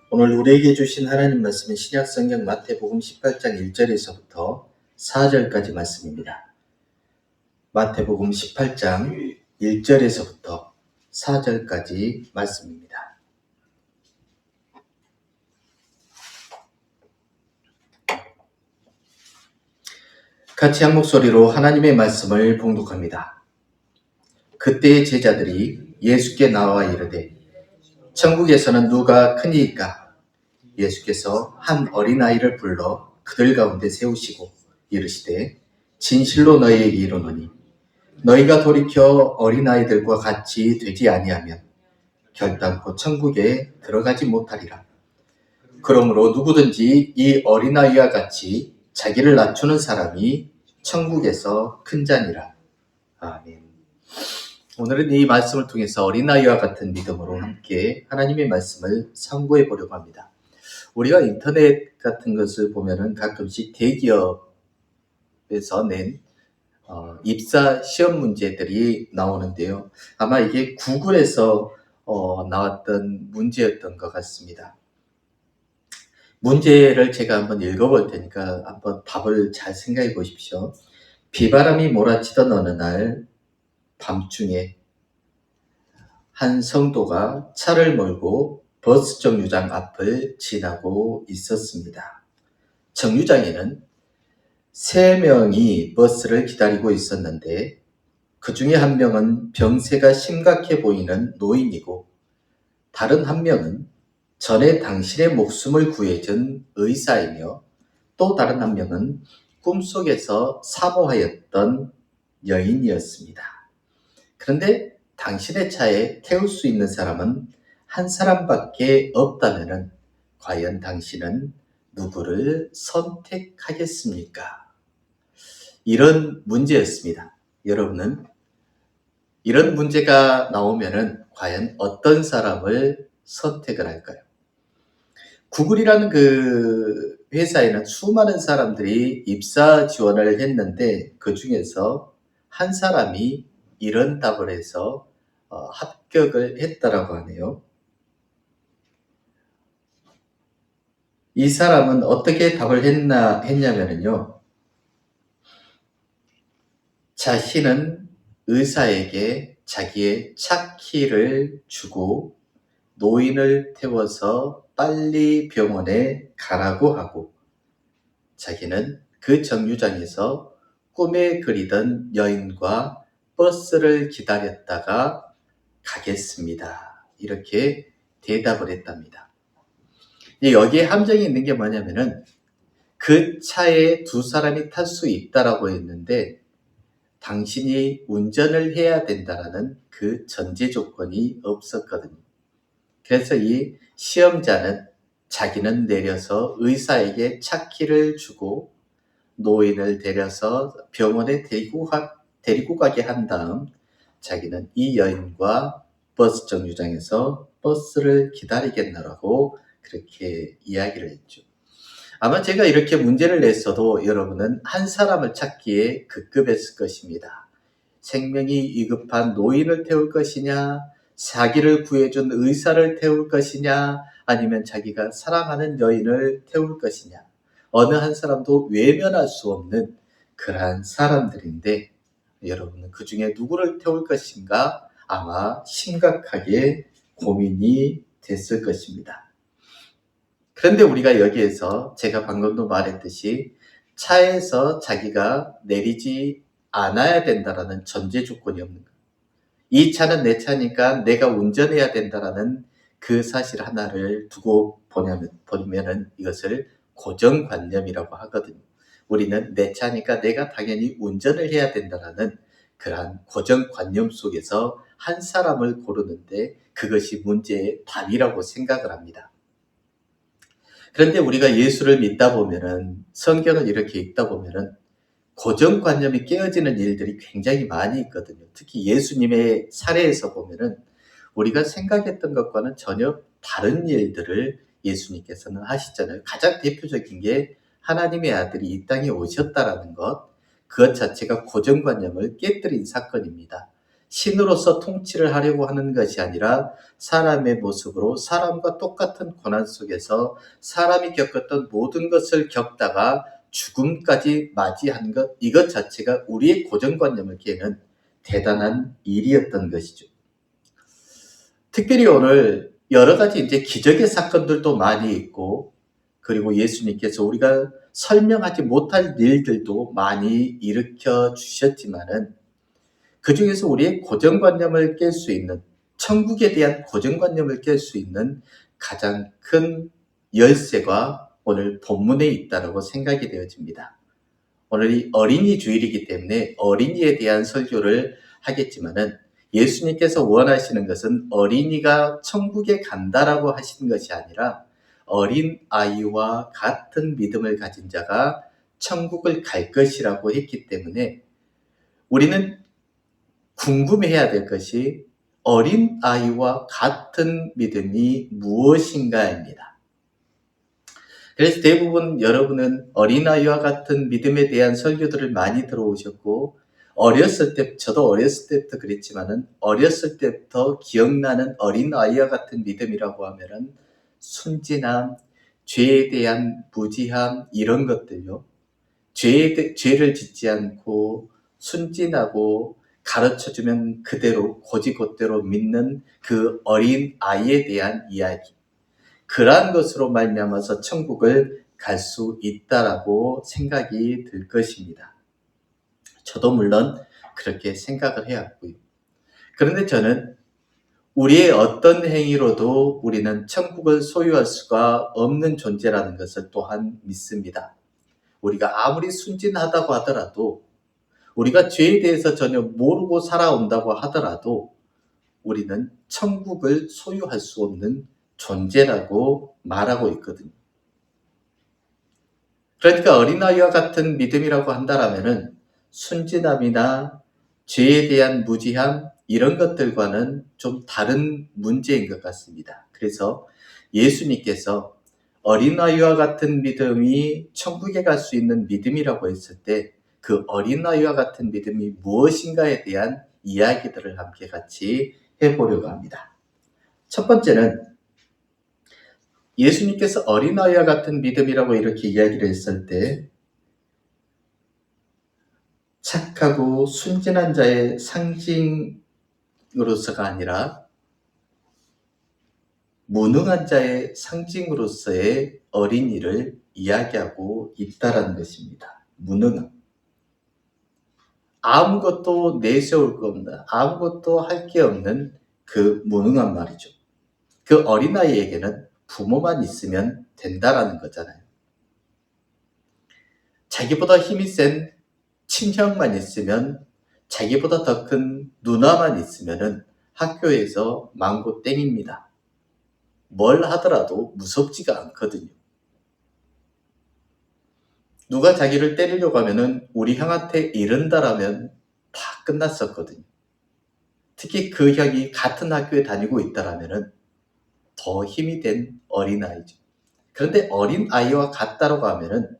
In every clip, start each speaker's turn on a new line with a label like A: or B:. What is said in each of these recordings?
A: 오늘 우리에게 주신 하나님 말씀은 신약성경 마태복음 18장 1절에서부터 4절까지 말씀입니다. 마태복음 18장 1절에서부터 4절까지 말씀입니다. 같이 한 목소리로 하나님의 말씀을 봉독합니다. 그때의 제자들이 예수께 나와 이르되 천국에서는 누가 크니이까? 예수께서 한 어린아이를 불러 그들 가운데 세우시고 이르시되 진실로 너희에게 이르노니 너희가 돌이켜 어린아이들과 같이 되지 아니하면 결단코 천국에 들어가지 못하리라. 그러므로 누구든지 이 어린아이와 같이 자기를 낮추는 사람이 천국에서 큰 자니라. 아멘. 오늘은 이 말씀을 통해서 어린아이와 같은 믿음으로 함께 하나님의 말씀을 상고해 보려고 합니다. 우리가 인터넷 같은 것을 보면은 가끔씩 대기업에서 낸 입사 시험 문제들이 나오는데요. 아마 이게 구글에서 나왔던 문제였던 것 같습니다. 문제를 제가 한번 읽어볼 테니까 한번 답을 잘 생각해 보십시오. 비바람이 몰아치던 어느 날 밤중에 한 성도가 차를 몰고 버스 정류장 앞을 지나고 있었습니다. 정류장에는 3명이 버스를 기다리고 있었는데 그 중에 한 명은 병세가 심각해 보이는 노인이고 다른 한 명은 전에 당신의 목숨을 구해준 의사이며 또 다른 한 명은 꿈속에서 사모하였던 여인이었습니다. 그런데 당신의 차에 태울 수 있는 사람은 한 사람밖에 없다면 과연 당신은 누구를 선택하겠습니까? 이런 문제였습니다. 여러분은 이런 문제가 나오면은 과연 어떤 사람을 선택을 할까요? 구글이라는 그 회사에는 수많은 사람들이 입사 지원을 했는데 그 중에서 한 사람이 이런 답을 해서 합격을 했다라고 하네요. 이 사람은 어떻게 답을 했냐면요. 자신은 의사에게 자기의 차 키를 주고 노인을 태워서 빨리 병원에 가라고 하고 자기는 그 정류장에서 꿈에 그리던 여인과 버스를 기다렸다가 가겠습니다. 이렇게 대답을 했답니다. 여기에 함정이 있는 게 뭐냐면은 그 차에 2사람이 탈 수 있다라고 했는데 당신이 운전을 해야 된다라는 그 전제 조건이 없었거든요. 그래서 이 시험자는 자기는 내려서 의사에게 차 키를 주고 노인을 데려서 병원에 데리고 가게 한 다음 자기는 이 여인과 버스 정류장에서 버스를 기다리겠노라고 그렇게 이야기를 했죠. 아마 제가 이렇게 문제를 냈어도 여러분은 한 사람을 찾기에 급급했을 것입니다. 생명이 위급한 노인을 태울 것이냐, 자기를 구해준 의사를 태울 것이냐, 아니면 자기가 사랑하는 여인을 태울 것이냐. 어느 한 사람도 외면할 수 없는 그러한 사람들인데 여러분은 그 중에 누구를 태울 것인가 아마 심각하게 고민이 됐을 것입니다. 그런데 우리가 여기에서 제가 방금도 말했듯이 차에서 자기가 내리지 않아야 된다라는 전제 조건이 없는 거예요. 이 차는 내 차니까 내가 운전해야 된다라는 그 사실 하나를 두고 보면은 이것을 고정관념이라고 하거든요. 우리는 내 차니까 내가 당연히 운전을 해야 된다라는 그러한 고정관념 속에서 한 사람을 고르는데 그것이 문제의 답이라고 생각을 합니다. 그런데 우리가 예수를 믿다 보면은 성경을 이렇게 읽다 보면은 고정관념이 깨어지는 일들이 굉장히 많이 있거든요. 특히 예수님의 사례에서 보면은 우리가 생각했던 것과는 전혀 다른 일들을 예수님께서는 하시잖아요. 가장 대표적인 게 하나님의 아들이 이 땅에 오셨다라는 것, 그것 자체가 고정관념을 깨뜨린 사건입니다. 신으로서 통치를 하려고 하는 것이 아니라 사람의 모습으로 사람과 똑같은 고난 속에서 사람이 겪었던 모든 것을 겪다가 죽음까지 맞이한 것, 이것 자체가 우리의 고정관념을 깨는 대단한 일이었던 것이죠. 특별히 오늘 여러 가지 이제 기적의 사건들도 많이 있고, 그리고 예수님께서 우리가 설명하지 못할 일들도 많이 일으켜 주셨지만은, 그 중에서 우리의 고정관념을 깰 수 있는, 천국에 대한 고정관념을 깰 수 있는 가장 큰 열쇠가 오늘 본문에 있다고 생각이 되어집니다. 오늘이 어린이 주일이기 때문에 어린이에 대한 설교를 하겠지만은, 예수님께서 원하시는 것은 어린이가 천국에 간다라고 하시는 것이 아니라 어린 아이와 같은 믿음을 가진 자가 천국을 갈 것이라고 했기 때문에, 우리는 궁금해야 될 것이 어린 아이와 같은 믿음이 무엇인가입니다. 그래서 대부분 여러분은 어린아이와 같은 믿음에 대한 설교들을 많이 들어오셨고, 저도 어렸을 때부터 그랬지만은, 어렸을 때부터 기억나는 어린아이와 같은 믿음이라고 하면은 순진함, 죄에 대한 무지함, 이런 것들요. 죄를 짓지 않고 순진하고 가르쳐주면 그대로 곧이곧대로 믿는 그 어린 아이에 대한 이야기. 그러한 것으로 말미암아서 천국을 갈 수 있다라고 생각이 들 것입니다. 저도 물론 그렇게 생각을 해왔고요. 그런데 저는 우리의 어떤 행위로도 우리는 천국을 소유할 수가 없는 존재라는 것을 또한 믿습니다. 우리가 아무리 순진하다고 하더라도, 우리가 죄에 대해서 전혀 모르고 살아온다고 하더라도 우리는 천국을 소유할 수 없는 존재라고 말하고 있거든요. 그러니까 어린아이와 같은 믿음이라고 한다면은 순진함이나 죄에 대한 무지함, 이런 것들과는 좀 다른 문제인 것 같습니다. 그래서 예수님께서 어린아이와 같은 믿음이 천국에 갈 수 있는 믿음이라고 했을 때, 그 어린아이와 같은 믿음이 무엇인가에 대한 이야기들을 함께 같이 해보려고 합니다. 첫 번째는, 예수님께서 어린아이와 같은 믿음이라고 이렇게 이야기를 했을 때, 착하고 순진한 자의 상징으로서가 아니라 무능한 자의 상징으로서의 어린이를 이야기하고 있다는 것입니다. 무능함. 아무것도 내세울 거 없는, 아무것도 할 게 없는 그 무능한 말이죠. 그 어린아이에게는 부모만 있으면 된다라는 거잖아요. 자기보다 힘이 센 친형만 있으면, 자기보다 더 큰 누나만 있으면은 학교에서 망고 땡입니다. 뭘 하더라도 무섭지가 않거든요. 누가 자기를 때리려고 하면은 우리 형한테 이른다라면 다 끝났었거든요. 특히 그 형이 같은 학교에 다니고 있다라면은 더 힘이 된 어린아이죠. 그런데 어린아이와 같다라고 하면은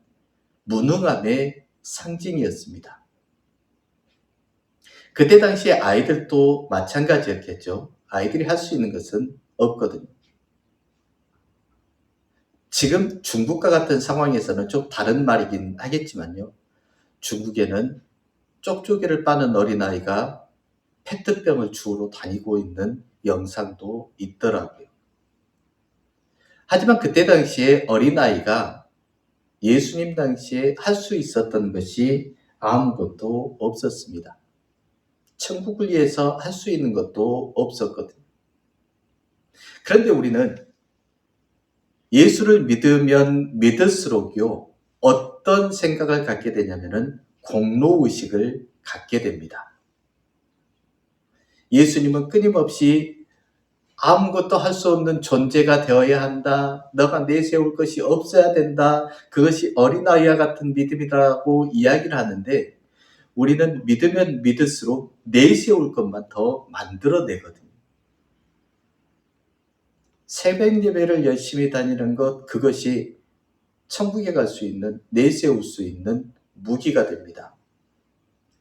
A: 무능함의 상징이었습니다. 그때 당시에 아이들도 마찬가지였겠죠. 아이들이 할 수 있는 것은 없거든요. 지금 중국과 같은 상황에서는 좀 다른 말이긴 하겠지만요. 중국에는 쪽쪽이를 빠는 어린아이가 페트병을 주우러 다니고 있는 영상도 있더라고요. 하지만 그때 당시에 어린아이가 예수님 당시에 할 수 있었던 것이 아무것도 없었습니다. 천국을 위해서 할 수 있는 것도 없었거든요. 그런데 우리는 예수를 믿으면 믿을수록요, 어떤 생각을 갖게 되냐면은 공로의식을 갖게 됩니다. 예수님은 끊임없이 아무것도 할 수 없는 존재가 되어야 한다. 너가 내세울 것이 없어야 된다. 그것이 어린아이와 같은 믿음이라고 이야기를 하는데, 우리는 믿으면 믿을수록 내세울 것만 더 만들어내거든요. 새벽 예배를 열심히 다니는 것, 그것이 천국에 갈 수 있는, 내세울 수 있는 무기가 됩니다.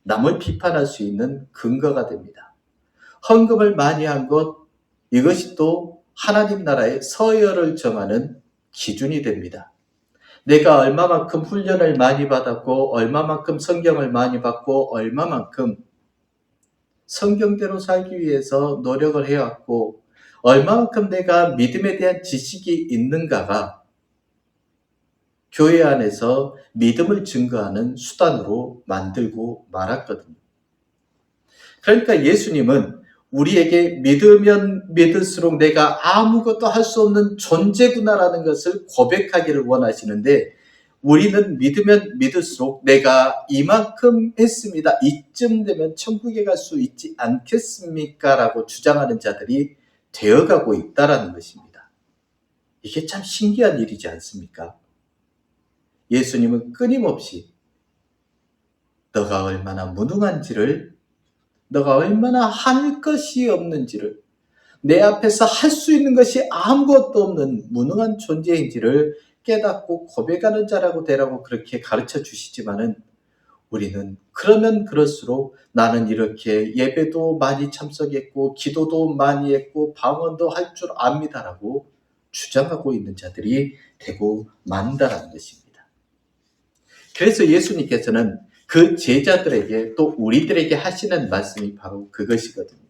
A: 남을 비판할 수 있는 근거가 됩니다. 헌금을 많이 한 것, 이것이 또 하나님 나라의 서열을 정하는 기준이 됩니다. 내가 얼마만큼 훈련을 많이 받았고, 얼마만큼 성경을 많이 받고, 얼마만큼 성경대로 살기 위해서 노력을 해왔고, 얼마만큼 내가 믿음에 대한 지식이 있는가가 교회 안에서 믿음을 증거하는 수단으로 만들고 말았거든요. 그러니까 예수님은 우리에게 믿으면 믿을수록 내가 아무것도 할 수 없는 존재구나라는 것을 고백하기를 원하시는데, 우리는 믿으면 믿을수록 내가 이만큼 했습니다, 이쯤 되면 천국에 갈 수 있지 않겠습니까? 라고 주장하는 자들이 되어가고 있다는 것입니다. 이게 참 신기한 일이지 않습니까? 예수님은 끊임없이 너가 얼마나 무능한지를, 너가 얼마나 할 것이 없는지를, 내 앞에서 할 수 있는 것이 아무것도 없는 무능한 존재인지를 깨닫고 고백하는 자라고 되라고 그렇게 가르쳐 주시지만은, 우리는 그러면 그럴수록 나는 이렇게 예배도 많이 참석했고 기도도 많이 했고 방언도 할 줄 압니다라고 주장하고 있는 자들이 되고 만다라는 것입니다. 그래서 예수님께서는 그 제자들에게 또 우리들에게 하시는 말씀이 바로 그것이거든요.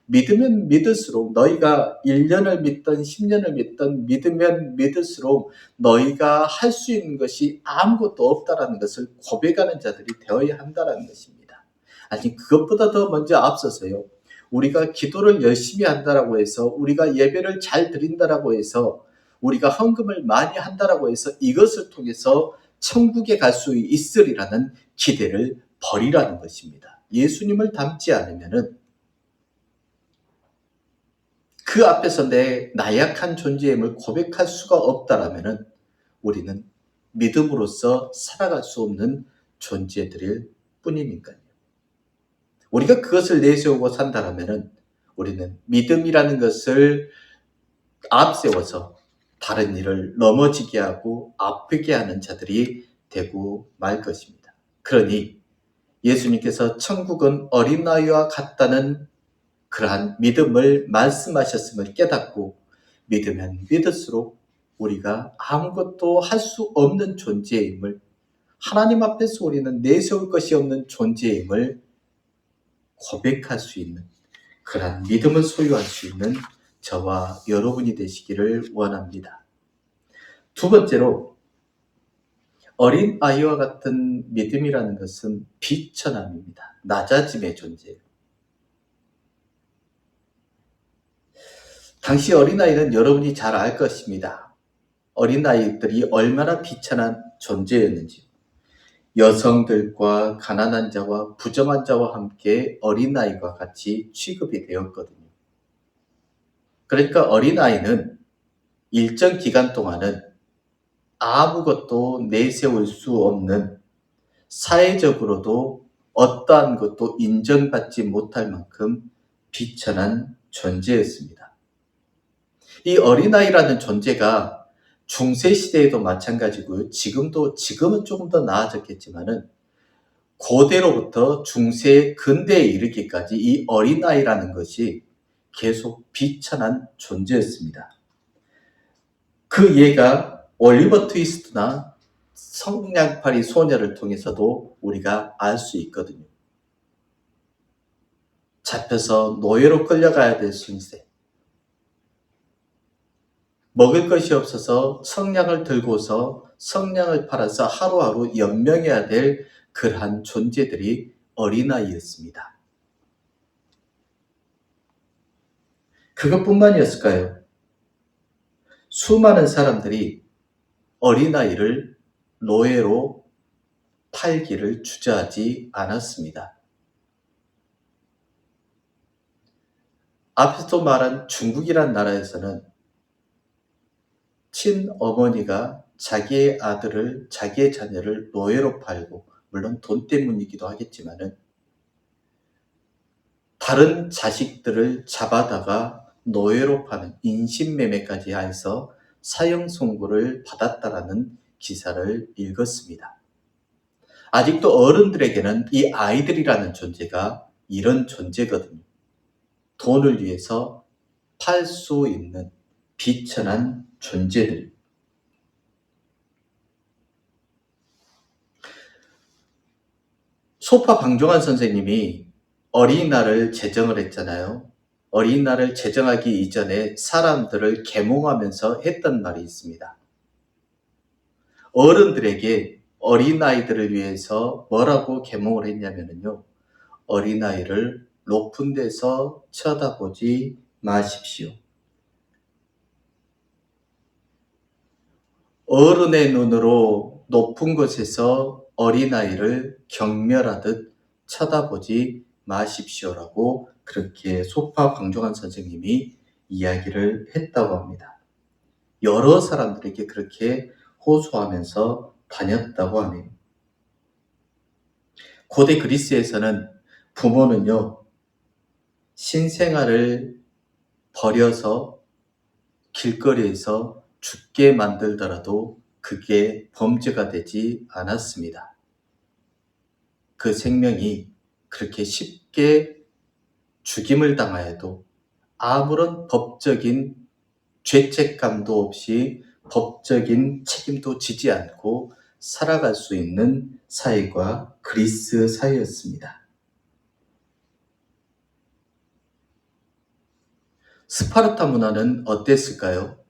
A: 믿으면 믿을수록, 너희가 1년을 믿든 10년을 믿든 믿으면 믿을수록 너희가 할 수 있는 것이 아무것도 없다라는 것을 고백하는 자들이 되어야 한다는 것입니다. 아니, 그것보다 더 먼저 앞서서요, 우리가 기도를 열심히 한다라고 해서, 우리가 예배를 잘 드린다라고 해서, 우리가 헌금을 많이 한다라고 해서 이것을 통해서 천국에 갈 수 있으리라는 기대를 버리라는 것입니다. 예수님을 닮지 않으면은, 그 앞에서 내 나약한 존재임을 고백할 수가 없다라면은 우리는 믿음으로써 살아갈 수 없는 존재들일 뿐이니까요. 우리가 그것을 내세우고 산다라면은 우리는 믿음이라는 것을 앞세워서 다른 일을 넘어지게 하고 아프게 하는 자들이 되고 말 것입니다. 그러니 예수님께서 천국은 어린아이와 같다는 그러한 믿음을 말씀하셨음을 깨닫고, 믿으면 믿을수록 우리가 아무것도 할 수 없는 존재임을, 하나님 앞에서 우리는 내세울 것이 없는 존재임을 고백할 수 있는 그러한 믿음을 소유할 수 있는 저와 여러분이 되시기를 원합니다. 두 번째로, 어린 아이와 같은 믿음이라는 것은 비천함입니다. 낮아짐의 존재예요. 당시 어린아이는 여러분이 잘 알 것입니다. 어린아이들이 얼마나 비천한 존재였는지. 여성들과 가난한 자와 부정한 자와 함께 어린아이와 같이 취급이 되었거든요. 그러니까 어린아이는 일정 기간 동안은 아무것도 내세울 수 없는, 사회적으로도 어떠한 것도 인정받지 못할 만큼 비천한 존재였습니다. 이 어린아이라는 존재가 중세시대에도 마찬가지고요. 지금은 조금 더 나아졌겠지만은, 고대로부터 중세 근대에 이르기까지 이 어린아이라는 것이 계속 비천한 존재였습니다. 그 예가 올리버 트위스트나 성냥팔이 소녀를 통해서도 우리가 알 수 있거든요. 잡혀서 노예로 끌려가야 될 순세, 먹을 것이 없어서 성냥을 들고서 성냥을 팔아서 하루하루 연명해야 될 그러한 존재들이 어린아이였습니다. 그것뿐만이었을까요? 수많은 사람들이 어린아이를 노예로 팔기를 주저하지 않았습니다. 앞에서 말한 중국이란 나라에서는 친어머니가 자기의 아들을, 자기의 자녀를 노예로 팔고, 물론 돈 때문이기도 하겠지만은, 다른 자식들을 잡아다가 노예로 파는 인신매매까지 해서 사형 선고를 받았다라는 기사를 읽었습니다. 아직도 어른들에게는 이 아이들이라는 존재가 이런 존재거든요. 돈을 위해서 팔 수 있는 비천한 존재들. 소파 방종환 선생님이 어린이날을 제정을 했잖아요. 어린이날을 제정하기 이전에 사람들을 계몽하면서 했던 말이 있습니다. 어른들에게 어린아이들을 위해서 뭐라고 계몽을 했냐면요. 어린아이를 높은 데서 쳐다보지 마십시오. 어른의 눈으로 높은 곳에서 어린아이를 경멸하듯 쳐다보지 마십시오라고 그렇게 소파 방종환 선생님이 이야기를 했다고 합니다. 여러 사람들에게 그렇게 호소하면서 다녔다고 하네요. 고대 그리스에서는 부모는요, 신생아를 버려서 길거리에서 죽게 만들더라도 그게 범죄가 되지 않았습니다. 그 생명이 그렇게 쉽게 죽임을 당하여도 아무런 법적인 죄책감도 없이 법적인 책임도 지지 않고 살아갈 수 있는 사회가 그리스 사회였습니다. 스파르타 문화는 어땠을까요?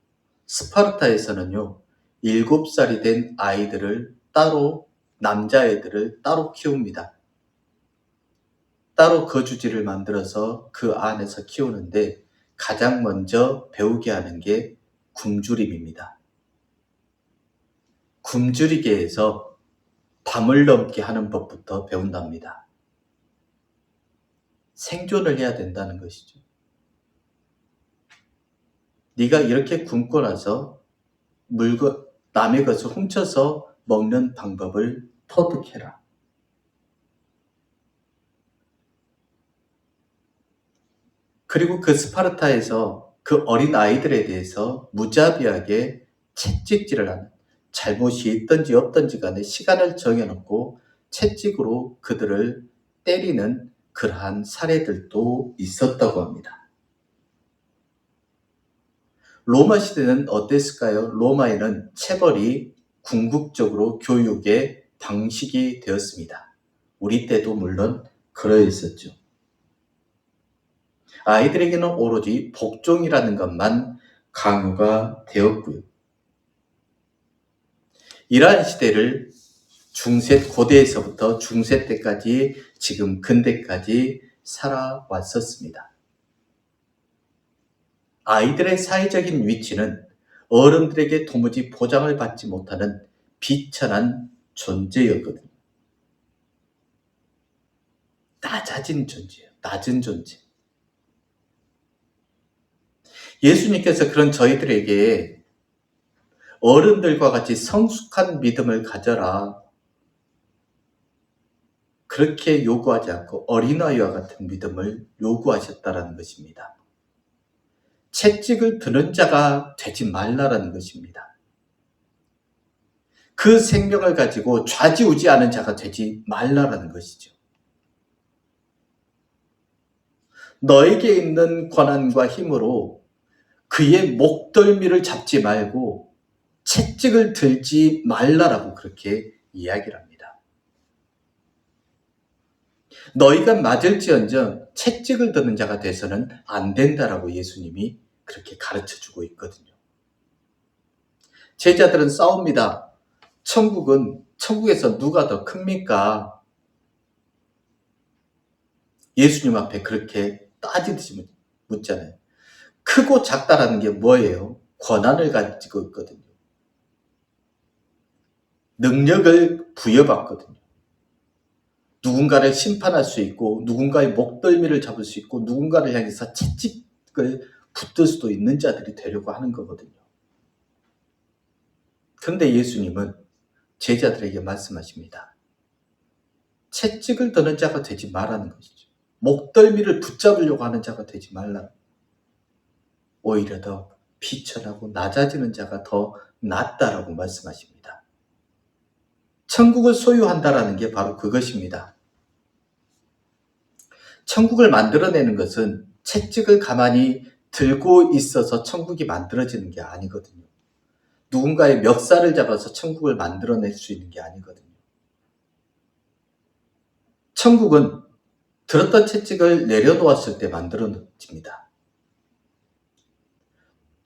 A: 스파르타에서는요, 7살이 된 아이들을 따로, 남자애들을 따로 키웁니다. 따로 거주지를 만들어서 그 안에서 키우는데 가장 먼저 배우게 하는 게 굶주림입니다. 굶주리게 해서 밤을 넘게 하는 법부터 배운답니다. 생존을 해야 된다는 것이죠. 네가 이렇게 굶고 나서 남의 것을 훔쳐서 먹는 방법을 터득해라. 그리고 그 스파르타에서 그 어린 아이들에 대해서 무자비하게 채찍질을 하는, 잘못이 있든지 없든지 간에 시간을 정해놓고 채찍으로 그들을 때리는 그러한 사례들도 있었다고 합니다. 로마 시대는 어땠을까요? 로마에는 체벌이 궁극적으로 교육의 방식이 되었습니다. 우리 때도 물론 그러했었죠. 아이들에게는 오로지 복종이라는 것만 강요가 되었고요. 이러한 시대를 고대에서부터 중세 때까지 지금 근대까지 살아왔었습니다. 아이들의 사회적인 위치는 어른들에게 도무지 보장을 받지 못하는 비천한 존재였거든요. 낮아진 존재예요. 낮은 존재. 예수님께서 그런 저희들에게 어른들과 같이 성숙한 믿음을 가져라. 그렇게 요구하지 않고 어린아이와 같은 믿음을 요구하셨다라는 것입니다. 채찍을 드는 자가 되지 말라라는 것입니다. 그 생명을 가지고 좌지우지하는 자가 되지 말라라는 것이죠. 너에게 있는 권한과 힘으로 그의 목덜미를 잡지 말고 채찍을 들지 말라라고 그렇게 이야기를 합니다. 너희가 맞을지언정 채찍을 드는 자가 돼서는 안 된다라고 예수님이 그렇게 가르쳐주고 있거든요. 제자들은 싸웁니다. 천국에서 누가 더 큽니까? 예수님 앞에 그렇게 따지듯이 묻잖아요. 크고 작다라는 게 뭐예요? 권한을 가지고 있거든요. 능력을 부여받거든요. 누군가를 심판할 수 있고 누군가의 목덜미를 잡을 수 있고 누군가를 향해서 채찍을 붙들 수도 있는 자들이 되려고 하는 거거든요. 그런데 예수님은 제자들에게 말씀하십니다. 채찍을 드는 자가 되지 말라는 것이죠. 목덜미를 붙잡으려고 하는 자가 되지 말라. 오히려 더 비천하고 낮아지는 자가 더 낫다라고 말씀하십니다. 천국을 소유한다라는 게 바로 그것입니다. 천국을 만들어내는 것은 채찍을 가만히 들고 있어서 천국이 만들어지는 게 아니거든요. 누군가의 멱살을 잡아서 천국을 만들어낼 수 있는 게 아니거든요. 천국은 들었던 채찍을 내려놓았을 때 만들어집니다.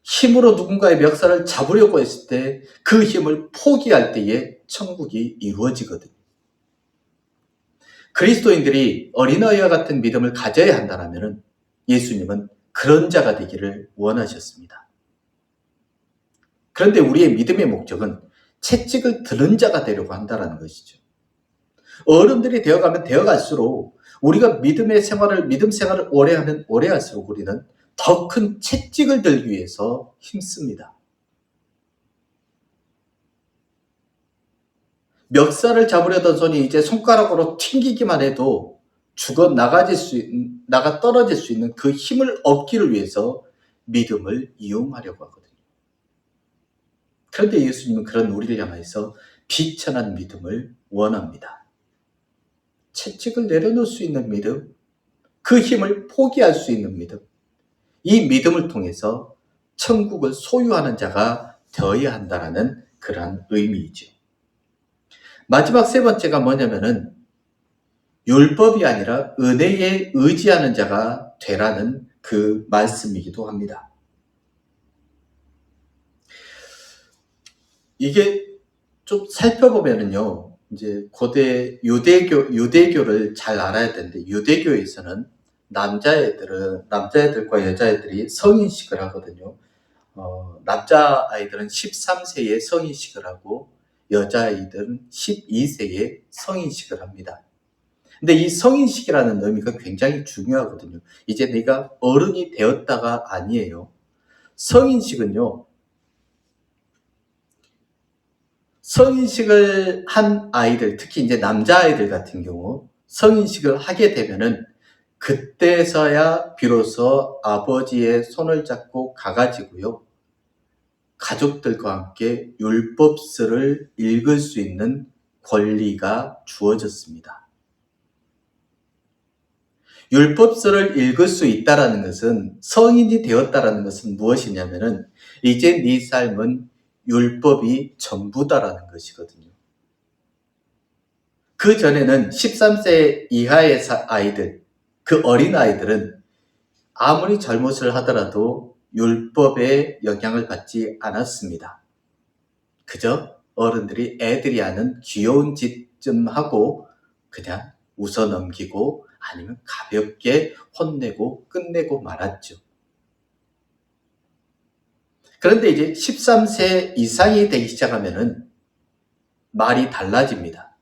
A: 힘으로 누군가의 멱살을 잡으려고 했을 때 그 힘을 포기할 때에 천국이 이루어지거든요. 그리스도인들이 어린아이와 같은 믿음을 가져야 한다면 예수님은 그런 자가 되기를 원하셨습니다. 그런데 우리의 믿음의 목적은 채찍을 드는 자가 되려고 한다는 것이죠. 어른들이 되어가면 되어갈수록 우리가 믿음 생활을 오래 하면 오래 할수록 우리는 더 큰 채찍을 들기 위해서 힘씁니다. 멱살을 잡으려던 손이 이제 손가락으로 튕기기만 해도 나가 떨어질 수 있는 그 힘을 얻기를 위해서 믿음을 이용하려고 하거든요. 그런데 예수님은 그런 우리를 향해서 비천한 믿음을 원합니다. 채찍을 내려놓을 수 있는 믿음, 그 힘을 포기할 수 있는 믿음, 이 믿음을 통해서 천국을 소유하는 자가 되어야 한다는 그러한 의미이죠. 마지막 세 번째가 뭐냐면은 율법이 아니라 은혜에 의지하는 자가 되라는 그 말씀이기도 합니다. 이게 좀 살펴보면은요, 이제 고대 유대교를 잘 알아야 되는데, 유대교에서는 남자애들과 여자애들이 성인식을 하거든요. 남자아이들은 13세에 성인식을 하고, 여자아이들은 12세에 성인식을 합니다. 근데 이 성인식이라는 의미가 굉장히 중요하거든요. 이제 내가 어른이 되었다가 아니에요. 성인식은요, 성인식을 한 아이들, 특히 이제 남자아이들 같은 경우, 성인식을 하게 되면은 그때서야 비로소 아버지의 손을 잡고 가가지고요, 가족들과 함께 율법서를 읽을 수 있는 권리가 주어졌습니다. 율법서를 읽을 수 있다라는 것은, 성인이 되었다라는 것은 무엇이냐면은 이제 네 삶은 율법이 전부다라는 것이거든요. 그 전에는 13세 이하의 아이들, 그 어린 아이들은 아무리 잘못을 하더라도 율법의 영향을 받지 않았습니다. 그저 어른들이 애들이 하는 귀여운 짓 좀 하고 그냥 웃어 넘기고 아니면 가볍게 혼내고 끝내고 말았죠. 그런데 이제 13세 이상이 되기 시작하면은 말이 달라집니다.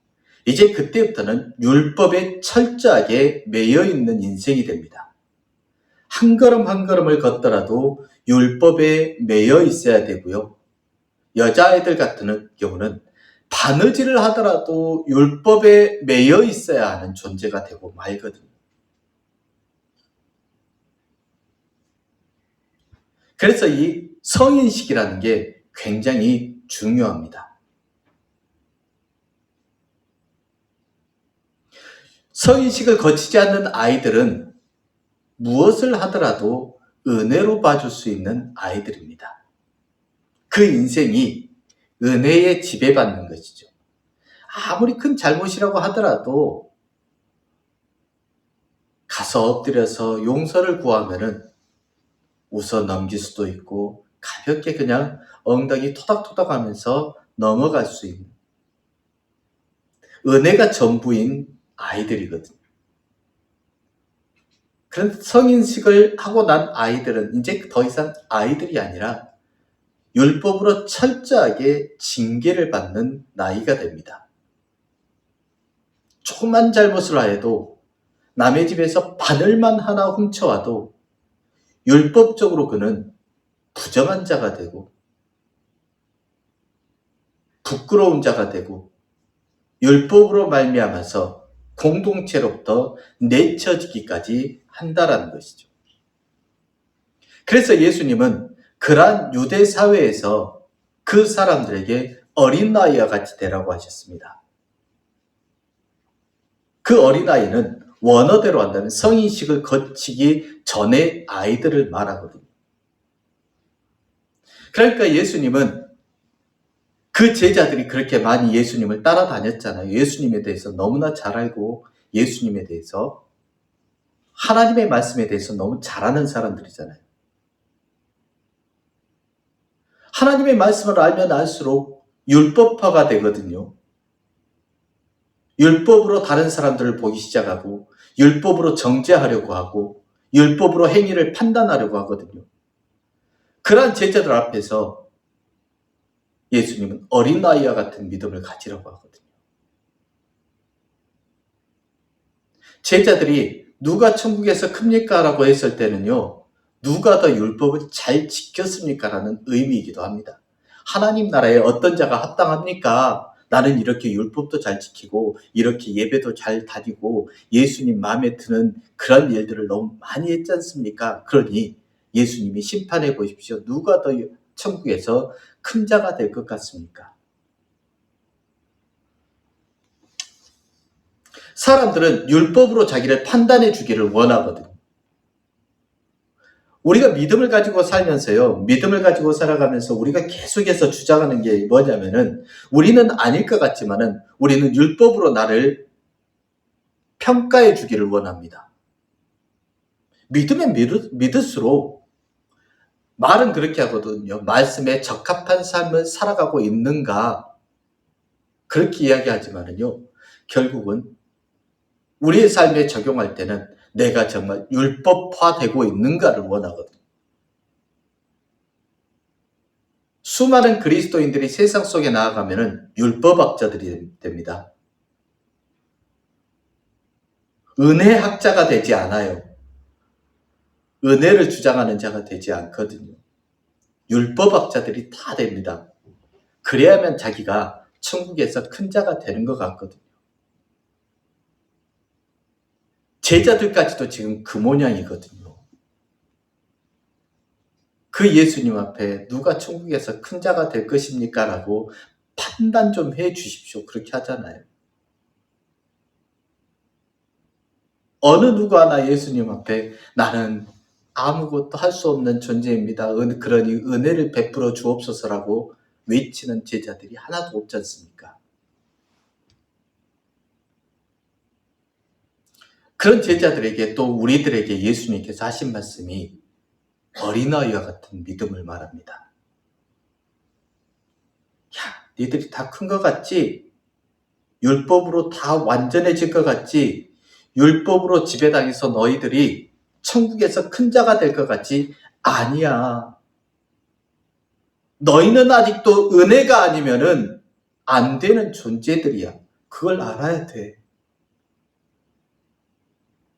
A: 이제 그때부터는 율법에 철저하게 매여 있는 인생이 됩니다. 한 걸음 한 걸음을 걷더라도 율법에 매여 있어야 되고요. 여자아이들 같은 경우는 바느질을 하더라도 율법에 매여 있어야 하는 존재가 되고 말거든요. 그래서 이 성인식이라는 게 굉장히 중요합니다. 성인식을 거치지 않는 아이들은 무엇을 하더라도 은혜로 봐줄 수 있는 아이들입니다. 그 인생이 은혜에 지배받는 것이죠. 아무리 큰 잘못이라고 하더라도 가서 엎드려서 용서를 구하면은 웃어 넘길 수도 있고 가볍게 그냥 엉덩이 토닥토닥 하면서 넘어갈 수 있는 은혜가 전부인 아이들이거든요. 그런데 성인식을 하고 난 아이들은 이제 더 이상 아이들이 아니라 율법으로 철저하게 징계를 받는 나이가 됩니다. 조그만 잘못을 하여도 남의 집에서 바늘만 하나 훔쳐와도 율법적으로 그는 부정한 자가 되고 부끄러운 자가 되고 율법으로 말미암아서 공동체로부터 내쳐지기까지 한다라는 것이죠. 그래서 예수님은 그러한 유대 사회에서 그 사람들에게 어린아이와 같이 되라고 하셨습니다. 그 어린아이는 원어대로 한다면 성인식을 거치기 전에 아이들을 말하거든요. 그러니까 예수님은 그 제자들이 그렇게 많이 예수님을 따라다녔잖아요. 예수님에 대해서 너무나 잘 알고 예수님에 대해서 하나님의 말씀에 대해서 너무 잘 아는 사람들이잖아요. 하나님의 말씀을 알면 알수록 율법화가 되거든요. 율법으로 다른 사람들을 보기 시작하고 율법으로 정죄하려고 하고 율법으로 행위를 판단하려고 하거든요. 그러한 제자들 앞에서 예수님은 어린아이와 같은 믿음을 가지라고 하거든요. 제자들이 누가 천국에서 큽니까? 라고 했을 때는요. 누가 더 율법을 잘 지켰습니까? 라는 의미이기도 합니다. 하나님 나라에 어떤 자가 합당합니까? 나는 이렇게 율법도 잘 지키고 이렇게 예배도 잘 다니고 예수님 마음에 드는 그런 일들을 너무 많이 했지 않습니까? 그러니 예수님이 심판해 보십시오. 누가 더 천국에서 큰 자가 될 것 같습니까? 사람들은 율법으로 자기를 판단해 주기를 원하거든요. 우리가 믿음을 가지고 살면서요, 믿음을 가지고 살아가면서 우리가 계속해서 주장하는 게 뭐냐면은, 우리는 아닐 것 같지만은, 우리는 율법으로 나를 평가해 주기를 원합니다. 믿으면 믿을수록, 말은 그렇게 하거든요. 말씀에 적합한 삶을 살아가고 있는가, 그렇게 이야기하지만은요, 결국은 우리의 삶에 적용할 때는 내가 정말 율법화되고 있는가를 원하거든요. 수많은 그리스도인들이 세상 속에 나아가면은 율법학자들이 됩니다. 은혜학자가 되지 않아요. 은혜를 주장하는 자가 되지 않거든요. 율법학자들이 다 됩니다. 그래야만 자기가 천국에서 큰 자가 되는 것 같거든요. 제자들까지도 지금 그 모양이거든요. 그 예수님 앞에 누가 천국에서 큰 자가 될 것입니까? 라고 판단 좀 해 주십시오. 그렇게 하잖아요. 어느 누구 하나 예수님 앞에 나는 아무것도 할 수 없는 존재입니다. 그러니 은혜를 베풀어 주옵소서라고 외치는 제자들이 하나도 없지 않습니까? 그런 제자들에게 또 우리들에게 예수님께서 하신 말씀이 어린아이와 같은 믿음을 말합니다. 야, 니들이 다 큰 것 같지? 율법으로 다 완전해질 것 같지? 율법으로 지배당해서 너희들이 천국에서 큰 자가 될 것 같지? 아니야. 너희는 아직도 은혜가 아니면은 안 되는 존재들이야. 그걸 알아야 돼.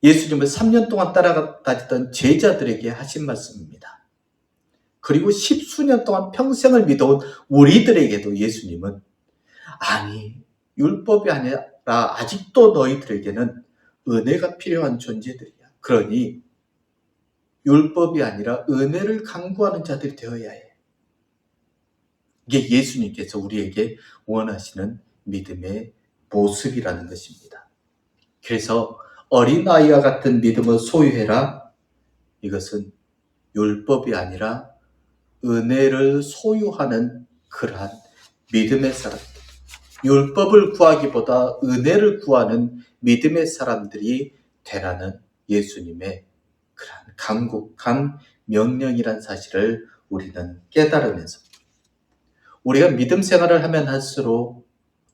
A: 예수님을 3년 동안 따라다니던 제자들에게 하신 말씀입니다. 그리고 10수년 동안 평생을 믿어온 우리들에게도 예수님은 아니, 율법이 아니라 아직도 너희들에게는 은혜가 필요한 존재들이야. 그러니 율법이 아니라 은혜를 강구하는 자들이 되어야 해. 이게 예수님께서 우리에게 원하시는 믿음의 모습이라는 것입니다. 그래서 어린아이와 같은 믿음을 소유해라. 이것은 율법이 아니라 은혜를 소유하는 그러한 믿음의 사람, 율법을 구하기보다 은혜를 구하는 믿음의 사람들이 되라는 예수님의 그러한 간곡한 명령이란 사실을 우리는 깨달으면서 우리가 믿음 생활을 하면 할수록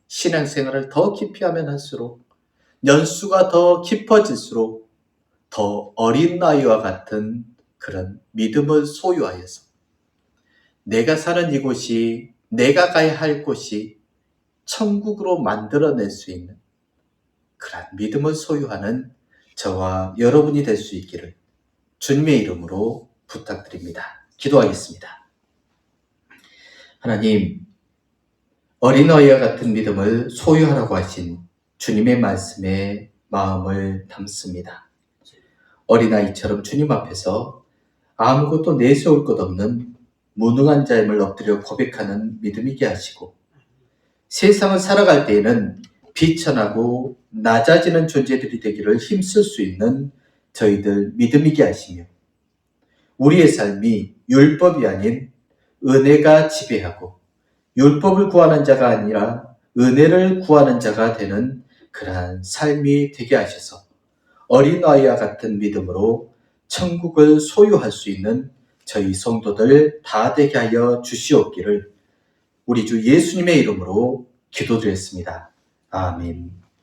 A: 신앙 생활을 더 깊이 하면 할수록 연수가 더 깊어질수록 더 어린 나이와 같은 그런 믿음을 소유하여서 내가 사는 이곳이 내가 가야 할 곳이 천국으로 만들어낼 수 있는 그런 믿음을 소유하는 저와 여러분이 될 수 있기를 주님의 이름으로 부탁드립니다. 기도하겠습니다. 하나님, 어린아이와 같은 믿음을 소유하라고 하신 주님의 말씀에 마음을 담습니다. 어린아이처럼 주님 앞에서 아무것도 내세울 것 없는 무능한 자임을 엎드려 고백하는 믿음이게 하시고 세상을 살아갈 때에는 비천하고 낮아지는 존재들이 되기를 힘쓸 수 있는 저희들 믿음이게 하시며 우리의 삶이 율법이 아닌 은혜가 지배하고 율법을 구하는 자가 아니라 은혜를 구하는 자가 되는 그러한 삶이 되게 하셔서 어린아이와 같은 믿음으로 천국을 소유할 수 있는 저희 성도들 다 되게 하여 주시옵기를 우리 주 예수님의 이름으로 기도드렸습니다. 아멘.